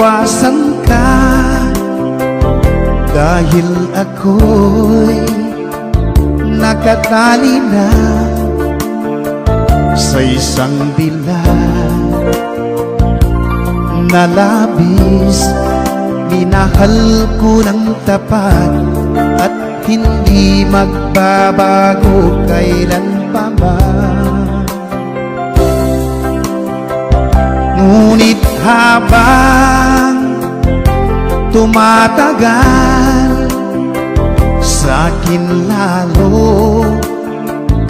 maiwasan ka, dahil ako'y nakatali na sa isang dilag na labis. Minahal ko ng tapat at hindi magbabago kailan pa man. Ngunit habang tumatagal, sa'kin lalo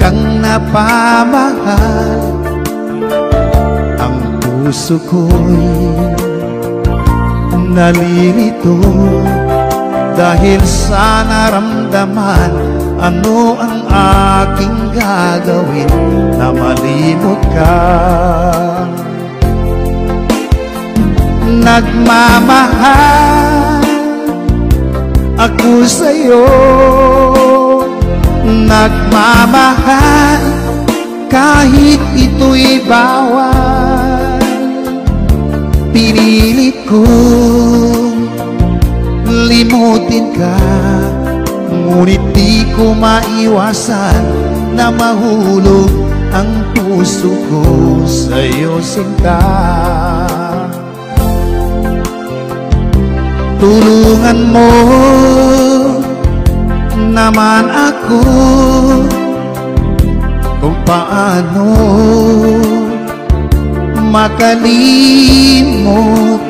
kang napamahal. Ang puso ko'y nalilito dahil sa naramdaman. Ano ang aking gagawin na malimot ka? Nagmamahal ako sa'yo, nagmamahal kahit ito'y bawal. Pinilit kong limutin ka, ngunit di ko maiwasan na mahulog ang puso ko sa'yo, sinta. Tulungan mo naman ako kung paano makalimot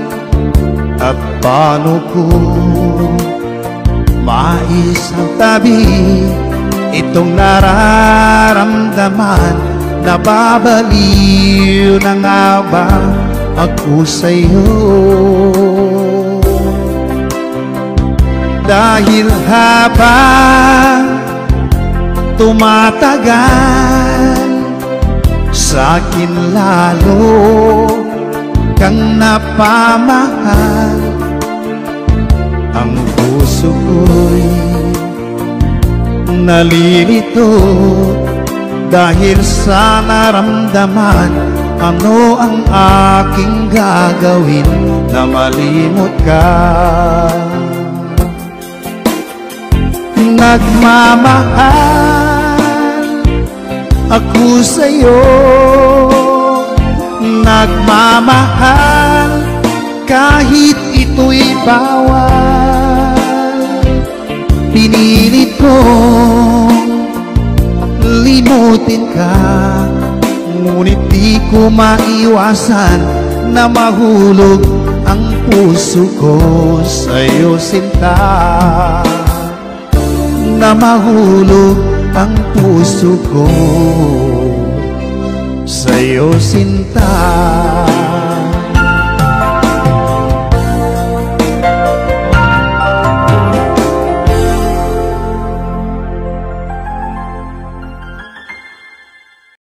at paano ko maisantabi itong nararamdaman. Nababaliw na nga ba ako sa'yo? Dahil habang tumatagal, sa'kin lalo kang napamahal. Ang puso ko'y nalilito dahil sa naramdaman. Ano ang aking gagawin na malimot ka? Nagmamahal ako sa'yo, nagmamahal kahit ito'y bawal. Pinilit kong limutin ka, ngunit di ko maiwasan na mahulog ang puso ko sa'yo, sinta. Na mahulog ang puso ko sa'yo, sinta.